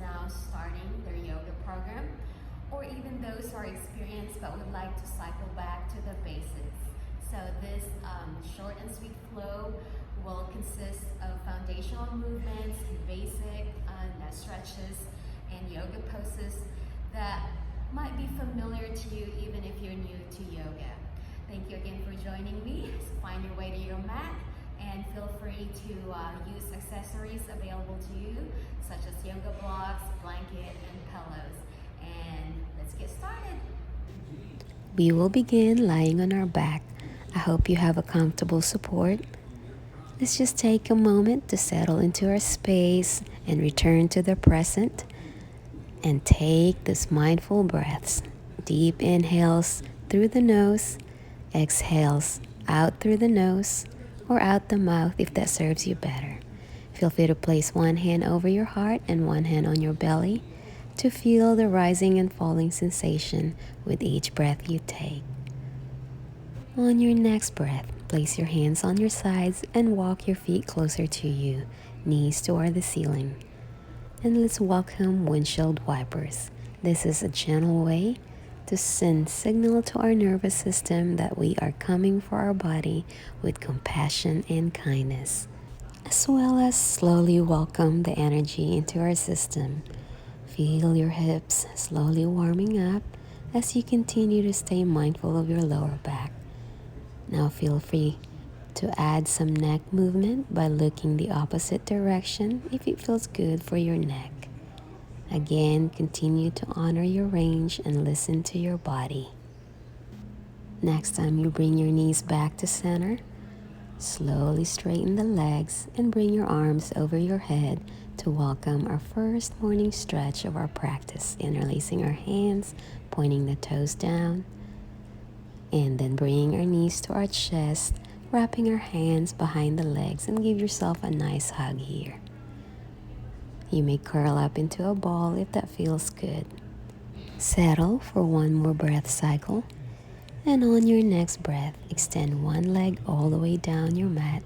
now starting their yoga program, or even those who are experienced but would like to cycle back to the basics. So this short and sweet flow will consist of foundational movements, basic neck stretches, and yoga poses that might be familiar to you even if you're new to yoga. Thank you again for joining me. So find your way to your mat and feel free to use accessories available to you, such as yoga blocks, blanket, and pillows. And let's get started. We will begin lying on our back. I hope you have a comfortable support. Let's just take a moment to settle into our space and return to the present. And take these mindful breaths. Deep inhales through the nose, exhales out through the nose or out the mouth if that serves you better. Feel free to place one hand over your heart and one hand on your belly to feel the rising and falling sensation with each breath you take. On your next breath, place your hands on your sides and walk your feet closer to you, knees toward the ceiling. And let's welcome windshield wipers. This is a gentle way to send signal to our nervous system that we are coming for our body with compassion and kindness, as well as slowly welcome the energy into our system. Feel your hips slowly warming up as you continue to stay mindful of your lower back. Now feel free to add some neck movement by looking the opposite direction if it feels good for your neck. Again, continue to honor your range and listen to your body. Next time you bring your knees back to center, slowly straighten the legs and bring your arms over your head to welcome our first morning stretch of our practice, interlacing our hands, pointing the toes down, and then bringing our knees to our chest, wrapping our hands behind the legs, and give yourself a nice hug here. You may curl up into a ball if that feels good. Settle for one more breath cycle, and on your next breath, extend one leg all the way down your mat.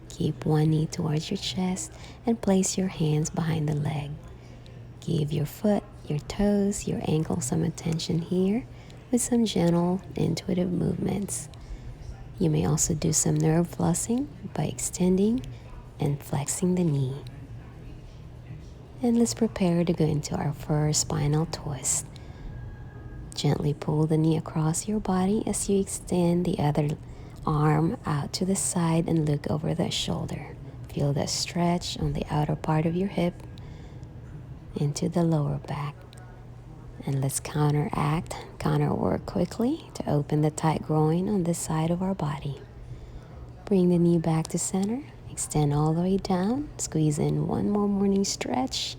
Keep one knee towards your chest and place your hands behind the leg. Give your foot, your toes, your ankle some attention here with some gentle, intuitive movements. You may also do some nerve flossing by extending and flexing the knee. And let's prepare to go into our first spinal twist. Gently pull the knee across your body as you extend the other arm out to the side and look over the shoulder. Feel the stretch on the outer part of your hip into the lower back. And let's counterwork quickly to open the tight groin on this side of our body. Bring the knee back to center. Extend all the way down. Squeeze in one more morning stretch.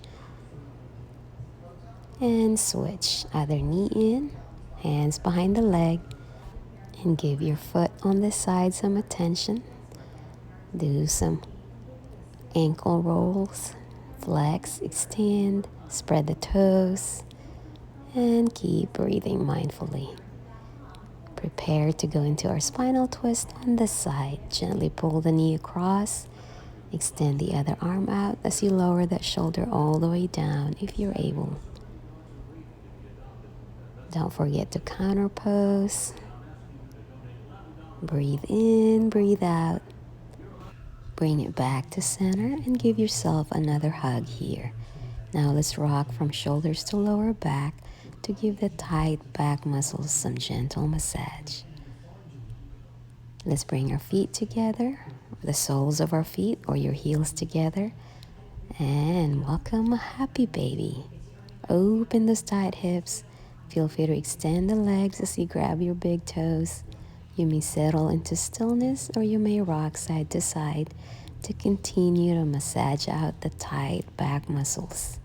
And switch. Other knee in, hands behind the leg. And give your foot on this side some attention. Do some ankle rolls. Flex, extend, spread the toes. And keep breathing mindfully. Prepare to go into our spinal twist on this side. Gently pull the knee across. Extend the other arm out as you lower that shoulder all the way down if you're able. Don't forget to counter pose. Breathe in, breathe out. Bring it back to center and give yourself another hug here. Now let's rock from shoulders to lower back to give the tight back muscles some gentle massage. Let's bring our feet together, the soles of our feet or your heels together, and welcome a happy baby. Open those tight hips. Feel free to extend the legs as you grab your big toes. You may settle into stillness or you may rock side to side to continue to massage out the tight back muscles.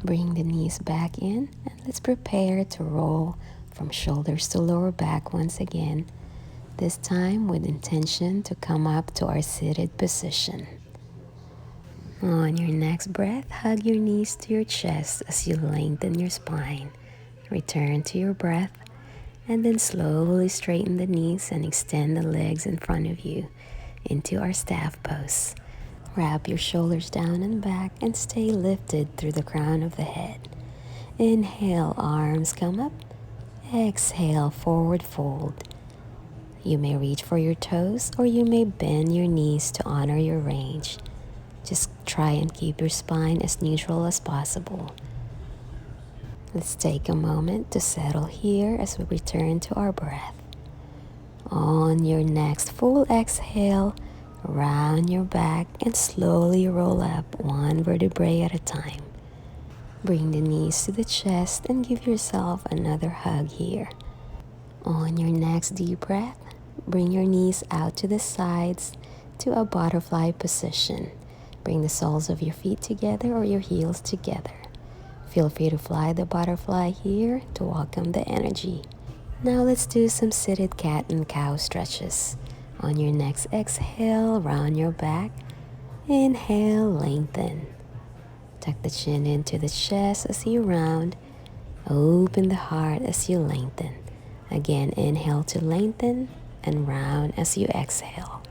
Bring the knees back in and let's prepare to roll from shoulders to lower back once again, this time with intention to come up to our seated position. On your next breath, hug your knees to your chest as you lengthen your spine. Return to your breath and then slowly straighten the knees and extend the legs in front of you into our staff pose. Wrap your shoulders down and back and stay lifted through the crown of the head. Inhale, arms come up. Exhale, forward fold. You may reach for your toes or you may bend your knees to honor your range. Just try and keep your spine as neutral as possible. Let's take a moment to settle here as we return to our breath. On your next full exhale, round your back and slowly roll up one vertebrae at a time. Bring the knees to the chest and give yourself another hug here. On your next deep breath, bring your knees out to the sides to a butterfly position. Bring the soles of your feet together or your heels together. Feel free to fly the butterfly here to welcome the energy. Now let's do some seated cat and cow stretches. On your next exhale, round your back. Inhale, lengthen. Tuck the chin into the chest as you round. Open the heart as you lengthen. Again, inhale to lengthen and round as you exhale.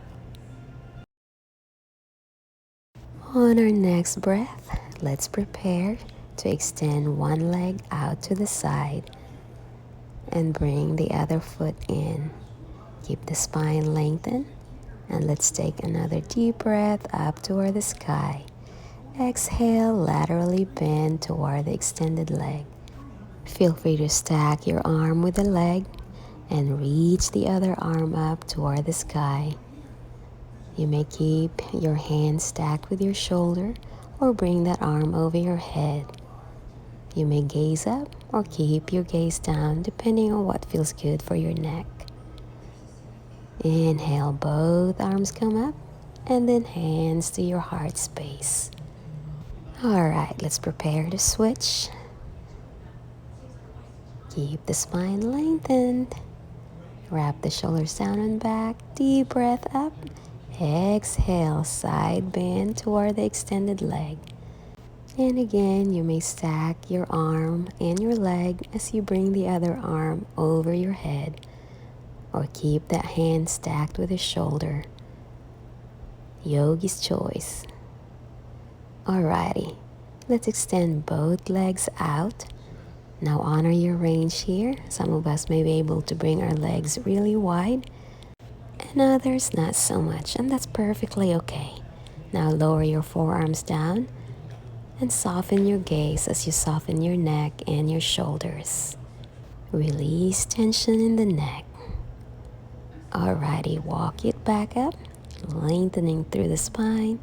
On our next breath, let's prepare to extend one leg out to the side and bring the other foot in. Keep the spine lengthened and let's take another deep breath up toward the sky. Exhale, laterally bend toward the extended leg. Feel free to stack your arm with the leg and reach the other arm up toward the sky. You may keep your hand stacked with your shoulder or bring that arm over your head. You may gaze up or keep your gaze down depending on what feels good for your neck. Inhale, both arms come up and then hands to your heart space. Alright, let's prepare to switch. Keep the spine lengthened. Wrap the shoulders down and back. Deep breath up. Exhale, side bend toward the extended leg. And again, you may stack your arm and your leg as you bring the other arm over your head, or keep that hand stacked with the shoulder. Yogi's choice. Alrighty, let's extend both legs out. Now honor your range here. Some of us may be able to bring our legs really wide, and others not so much, and that's perfectly okay. Now lower your forearms down and soften your gaze as you soften your neck and your shoulders. Release tension in the neck. Alrighty, walk it back up, lengthening through the spine,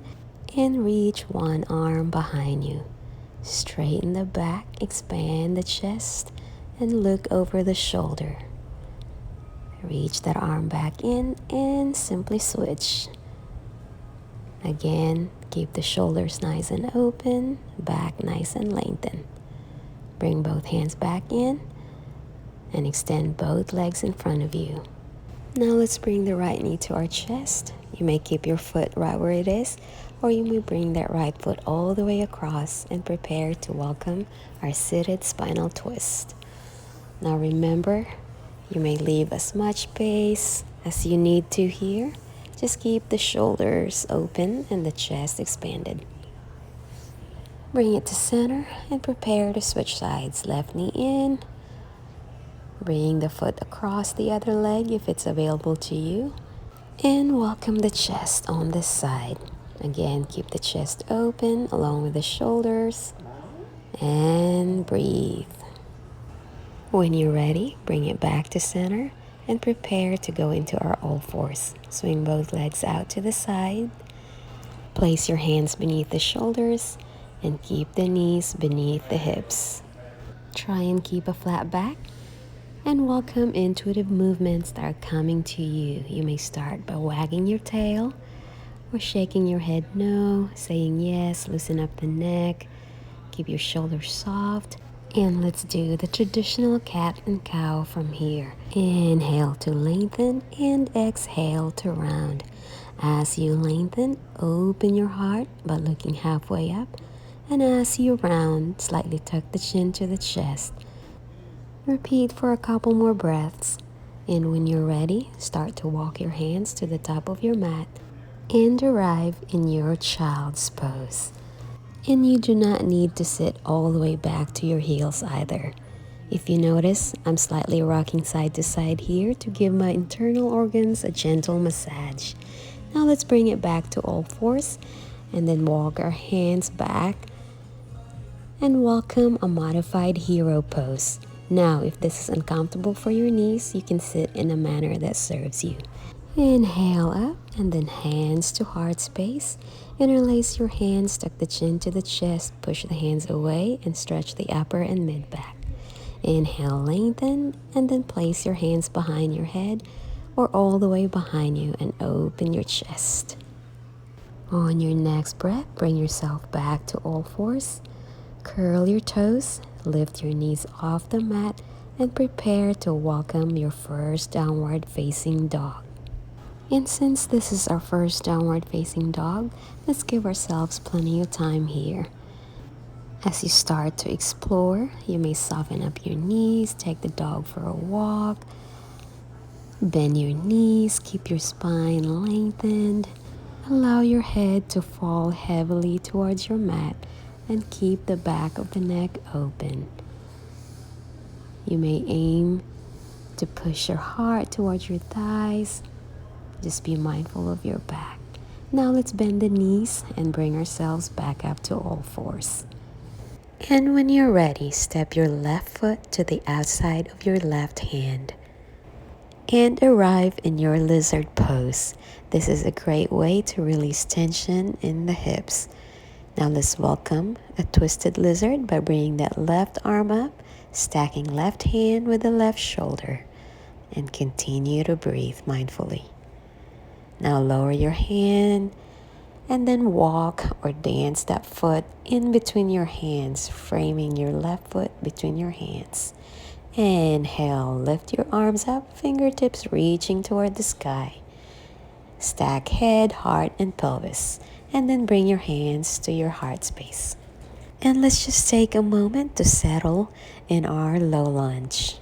and reach one arm behind you. Straighten the back, expand the chest, and look over the shoulder. Reach that arm back in and simply switch. Again, keep the shoulders nice and open, back nice and lengthened. Bring both hands back in and extend both legs in front of you. Now let's bring the right knee to our chest. You may keep your foot right where it is, or you may bring that right foot all the way across and prepare to welcome our seated spinal twist. Now remember, you may leave as much space as you need to here. Just keep the shoulders open and the chest expanded. Bring it to center and prepare to switch sides. Left knee in. Bring the foot across the other leg if it's available to you. And welcome the chest on this side. Again, keep the chest open along with the shoulders. And breathe. When you're ready, bring it back to center and prepare to go into our all fours. Swing both legs out to the side. Place your hands beneath the shoulders and keep the knees beneath the hips. Try and keep a flat back and welcome intuitive movements that are coming to you. You may start by wagging your tail or shaking your head no, saying yes, loosen up the neck, keep your shoulders soft. And let's do the traditional cat and cow from here. Inhale to lengthen and exhale to round. As you lengthen, open your heart by looking halfway up. And as you round, slightly tuck the chin to the chest. Repeat for a couple more breaths. And when you're ready, start to walk your hands to the top of your mat. and arrive in your child's pose. And you do not need to sit all the way back to your heels either. If you notice, I'm slightly rocking side to side here to give my internal organs a gentle massage. Now let's bring it back to all fours and then walk our hands back and welcome a modified hero pose. Now, if this is uncomfortable for your knees, you can sit in a manner that serves you. Inhale up and then hands to heart space. Interlace your hands, tuck the chin to the chest, push the hands away and stretch the upper and mid back. Inhale, lengthen, and then place your hands behind your head or all the way behind you and open your chest. On your next breath, bring yourself back to all fours. Curl your toes, lift your knees off the mat, and prepare to welcome your first downward facing dog. And since this is our first downward facing dog, let's give ourselves plenty of time here. As you start to explore, you may soften up your knees, take the dog for a walk, bend your knees, keep your spine lengthened, allow your head to fall heavily towards your mat, and keep the back of the neck open. You may aim to push your heart towards your thighs. Just be mindful of your back. Now let's bend the knees and bring ourselves back up to all fours. And when you're ready, step your left foot to the outside of your left hand and arrive in your lizard pose. This is a great way to release tension in the hips. Now let's welcome a twisted lizard by bringing that left arm up, stacking left hand with the left shoulder, and continue to breathe mindfully. Now lower your hand and then walk or dance that foot in between your hands, framing your left foot between your hands. Inhale, lift your arms up, fingertips reaching toward the sky. Stack head, heart, and pelvis, and then bring your hands to your heart space. And let's just take a moment to settle in our low lunge.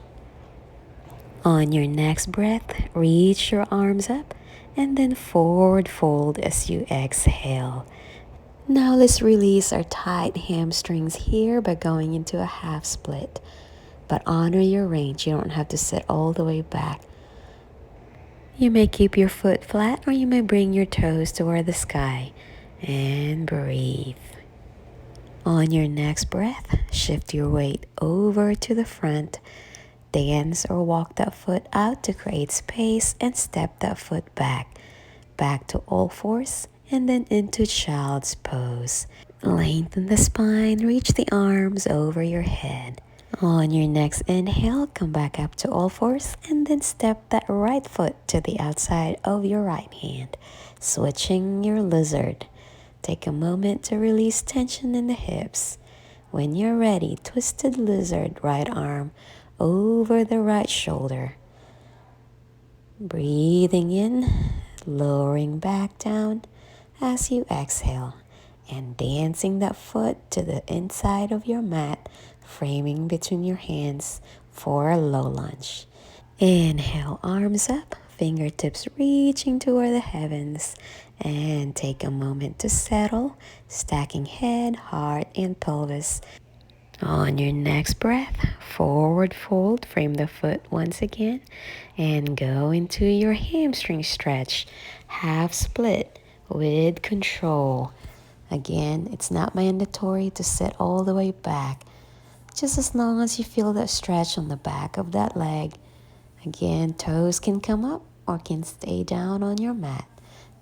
On your next breath, reach your arms up and then forward fold as you exhale. Now let's release our tight hamstrings here by going into a half split. But honor your range. You don't have to sit all the way back. You may keep your foot flat or you may bring your toes toward the sky and breathe. On your next breath, shift your weight over to the front. Dance or walk that foot out to create space and step that foot back. Back to all fours and then into child's pose. Lengthen the spine, reach the arms over your head. On your next inhale, come back up to all fours and then step that right foot to the outside of your right hand, switching your lizard. Take a moment to release tension in the hips. When you're ready, twisted lizard, right arm over the right shoulder. Breathing in, lowering back down as you exhale, and dancing that foot to the inside of your mat, framing between your hands for a low lunge. Inhale, arms up, fingertips reaching toward the heavens, and take a moment to settle, stacking head, heart, and pelvis. On your next breath, forward fold, frame the foot once again, and go into your hamstring stretch, half split with control. Again, it's not mandatory to sit all the way back. Just as long as you feel that stretch on the back of that leg. Again, toes can come up or can stay down on your mat.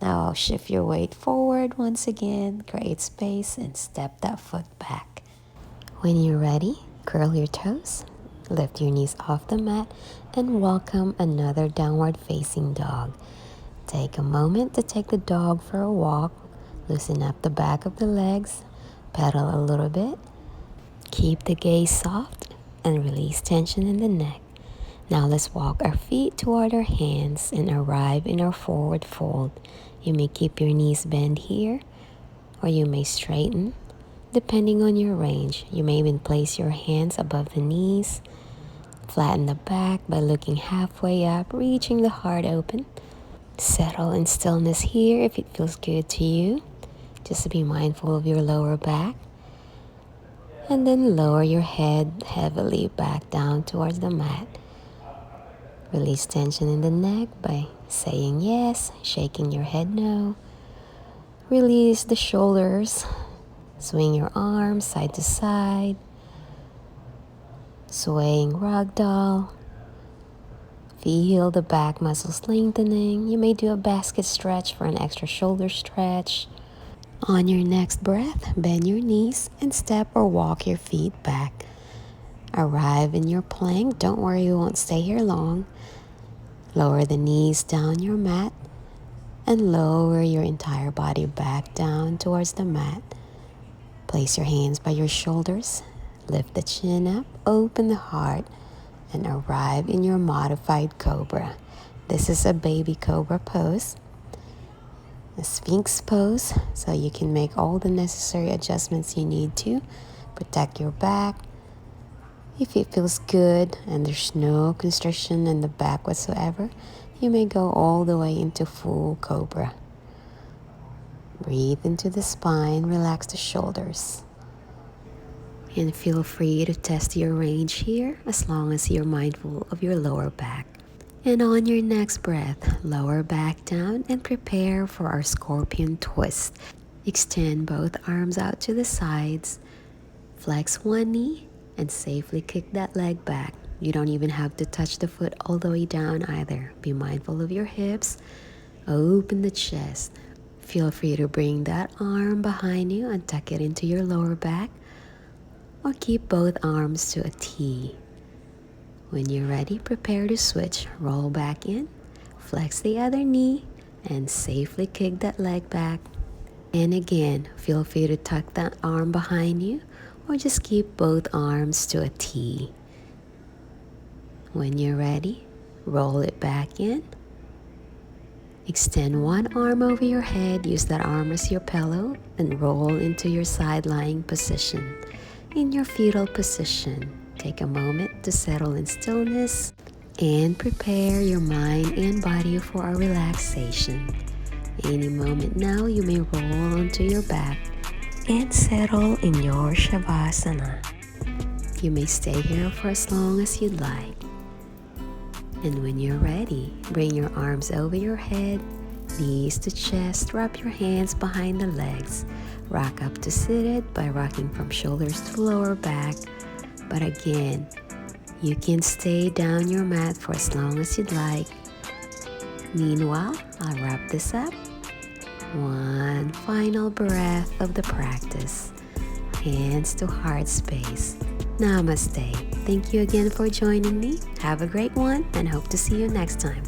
Now I'll shift your weight forward once again, create space, and step that foot back. When you're ready, curl your toes, lift your knees off the mat, and welcome another downward facing dog. Take a moment to take the dog for a walk. Loosen up the back of the legs, pedal a little bit. Keep the gaze soft and release tension in the neck. Now let's walk our feet toward our hands and arrive in our forward fold. You may keep your knees bent here or you may straighten depending on your range. You may even place your hands above the knees. Flatten the back by looking halfway up, reaching the heart open. Settle in stillness here if it feels good to you. Just be mindful of your lower back. And then lower your head heavily back down towards the mat. Release tension in the neck by saying yes, shaking your head no. Release the shoulders. Swing your arms side to side. Swaying ragdoll. Feel the back muscles lengthening. You may do a basket stretch for an extra shoulder stretch. On your next breath, bend your knees and step or walk your feet back. Arrive in your plank. Don't worry, you won't stay here long. Lower the knees down your mat and lower your entire body back down towards the mat. Place your hands by your shoulders. Lift the chin up, open the heart, and arrive in your modified cobra. This is a baby cobra pose, a sphinx pose, so you can make all the necessary adjustments you need to protect your back. If it feels good and there's no constriction in the back whatsoever, you may go all the way into full cobra. Breathe into the spine, relax the shoulders. And feel free to test your range here as long as you're mindful of your lower back. And on your next breath, lower back down and prepare for our scorpion twist. Extend both arms out to the sides, flex one knee, and safely kick that leg back. You don't even have to touch the foot all the way down either. Be mindful of your hips. Open the chest. Feel free to bring that arm behind you and tuck it into your lower back, or keep both arms to a T. When you're ready, prepare to switch. Roll back in, flex the other knee, and safely kick that leg back. And again, feel free to tuck that arm behind you, or just keep both arms to a T. When you're ready, roll it back in. Extend one arm over your head, use that arm as your pillow, and roll into your side lying position. In your fetal position, take a moment to settle in stillness and prepare your mind and body for a relaxation. Any moment now, you may roll onto your back and settle in your Shavasana. You may stay here for as long as you'd like. And when you're ready, bring your arms over your head, knees to chest, wrap your hands behind the legs. Rock up to seated by rocking from shoulders to lower back. But again, you can stay down your mat for as long as you'd like. Meanwhile, I'll wrap this up. One final breath of the practice. Hands to heart space. Namaste. Thank you again for joining me. Have a great one and hope to see you next time.